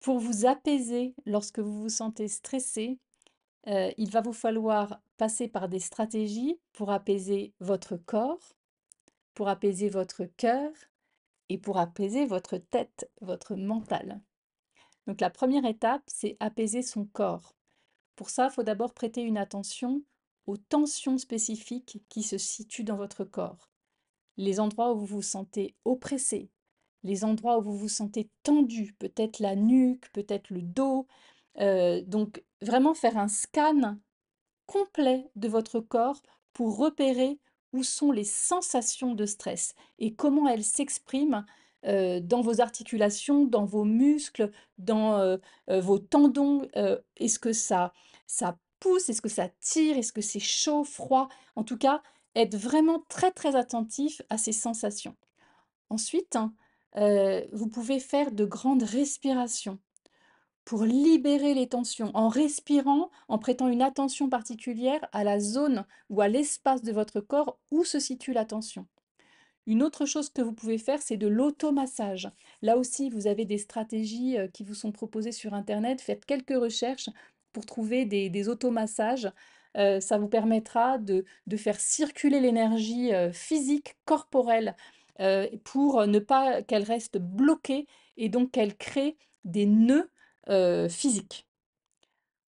Pour vous apaiser lorsque vous vous sentez stressé, il va vous falloir passer par des stratégies pour apaiser votre corps, pour apaiser votre cœur et pour apaiser votre tête, votre mental. Donc la première étape, c'est apaiser son corps. Pour ça, il faut d'abord prêter une attention aux tensions spécifiques qui se situent dans votre corps. Les endroits où vous vous sentez oppressé, les endroits où vous vous sentez tendu, peut-être la nuque, peut-être le dos. Donc vraiment faire un scan complet de votre corps pour repérer où sont les sensations de stress et comment elles s'expriment dans vos articulations, dans vos muscles, dans vos tendons. Est-ce que ça pousse? Est-ce que ça tire? Est-ce que c'est chaud, froid? En tout cas, être vraiment très très attentif à ces sensations. Ensuite, hein, vous pouvez faire de grandes respirations pour libérer les tensions, en respirant, en prêtant une attention particulière à la zone ou à l'espace de votre corps où se situe la tension. Une autre chose que vous pouvez faire, c'est de l'automassage. Là aussi, vous avez des stratégies qui vous sont proposées sur Internet. Faites quelques recherches pour trouver des automassages. Ça vous permettra de faire circuler l'énergie physique, corporelle, pour ne pas qu'elle reste bloquée et donc qu'elle crée des nœuds physiques.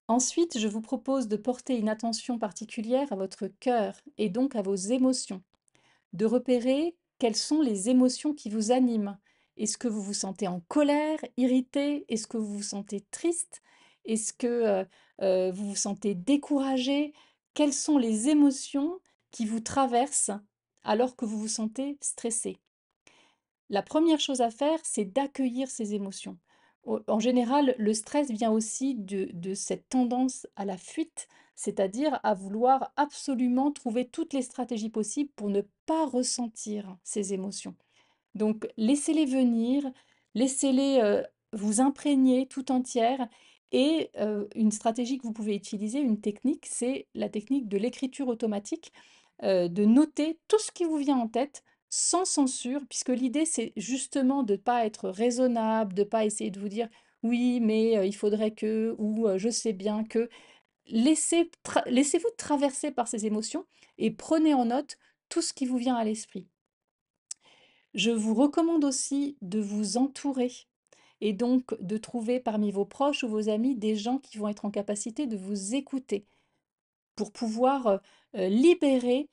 Ensuite, je vous propose de porter une attention particulière à votre cœur et donc à vos émotions, de repérer quelles sont les émotions qui vous animent. Est-ce que vous vous sentez en colère, irrité? Est-ce que vous vous sentez triste? Est-ce que vous vous sentez découragé? Quelles sont les émotions qui vous traversent alors que vous vous sentez stressé? La première chose à faire, c'est d'accueillir ces émotions. En général, le stress vient aussi de cette tendance à la fuite, c'est-à-dire à vouloir absolument trouver toutes les stratégies possibles pour ne pas ressentir ces émotions. Donc, laissez-les venir, laissez-les vous imprégner tout entière. Et une stratégie que vous pouvez utiliser, une technique, c'est la technique de l'écriture automatique, de noter tout ce qui vous vient en tête sans censure, puisque l'idée, c'est justement de ne pas être raisonnable, de ne pas essayer de vous dire oui, mais il faudrait que, ou je sais bien que. Laissez-vous traverser par ces émotions et prenez en note tout ce qui vous vient à l'esprit. Je vous recommande aussi de vous entourer et donc de trouver parmi vos proches ou vos amis des gens qui vont être en capacité de vous écouter pour pouvoir libérer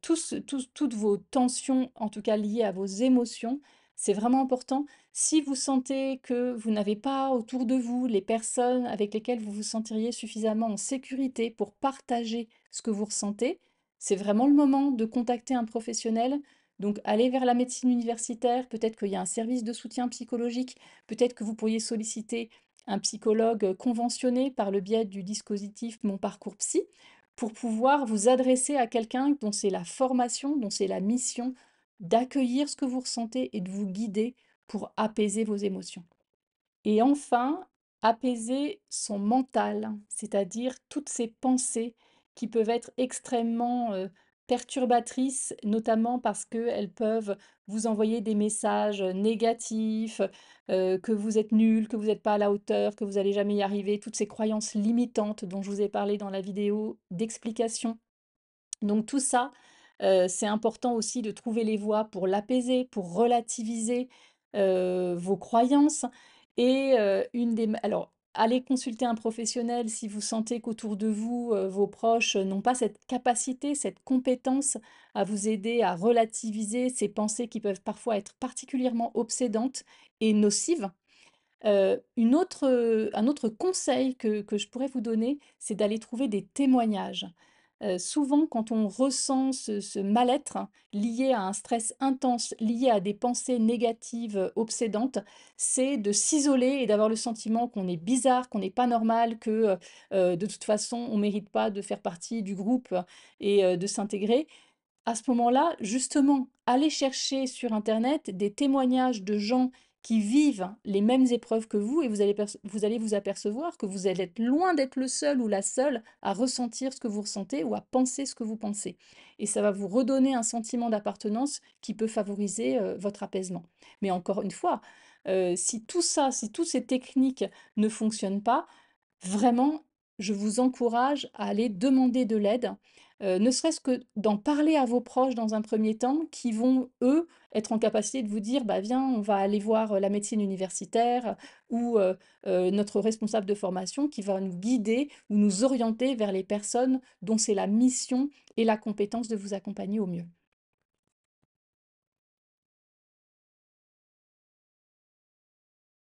toutes vos tensions, en tout cas liées à vos émotions. C'est vraiment important. Si vous sentez que vous n'avez pas autour de vous les personnes avec lesquelles vous vous sentiriez suffisamment en sécurité pour partager ce que vous ressentez, c'est vraiment le moment de contacter un professionnel. Donc, allez vers la médecine universitaire, peut-être qu'il y a un service de soutien psychologique, peut-être que vous pourriez solliciter un psychologue conventionné par le biais du dispositif Mon Parcours Psy, pour pouvoir vous adresser à quelqu'un dont c'est la formation, dont c'est la mission d'accueillir ce que vous ressentez et de vous guider pour apaiser vos émotions. Et enfin, apaiser son mental, c'est-à-dire toutes ces pensées qui peuvent être extrêmement perturbatrices, notamment parce qu'elles peuvent vous envoyer des messages négatifs, que vous êtes nul, que vous n'êtes pas à la hauteur, que vous n'allez jamais y arriver, toutes ces croyances limitantes dont je vous ai parlé dans la vidéo d'explication. Donc tout ça, c'est important aussi de trouver les voies pour l'apaiser, pour relativiser, vos croyances et une des ma alors, allez consulter un professionnel si vous sentez qu'autour de vous, vos proches n'ont pas cette capacité, cette compétence à vous aider à relativiser ces pensées qui peuvent parfois être particulièrement obsédantes et nocives. Un autre conseil que je pourrais vous donner, c'est d'aller trouver des témoignages. Souvent, quand on ressent ce mal-être lié à un stress intense, lié à des pensées négatives, obsédantes, c'est de s'isoler et d'avoir le sentiment qu'on est bizarre, qu'on n'est pas normal, que, de toute façon, on ne mérite pas de faire partie du groupe et de s'intégrer. À ce moment-là, justement, allez chercher sur internet des témoignages de gens qui vivent les mêmes épreuves que vous et vous allez vous apercevoir que vous allez être loin d'être le seul ou la seule à ressentir ce que vous ressentez ou à penser ce que vous pensez. Et ça va vous redonner un sentiment d'appartenance qui peut favoriser votre apaisement. Mais encore une fois, Si tout ça, si toutes ces techniques ne fonctionnent pas, vraiment, je vous encourage à aller demander de l'aide, ne serait-ce que d'en parler à vos proches dans un premier temps, qui vont, eux, être en capacité de vous dire: «Bah, viens, on va aller voir, la médecine universitaire ou notre responsable de formation qui va nous guider ou nous orienter vers les personnes dont c'est la mission et la compétence de vous accompagner au mieux».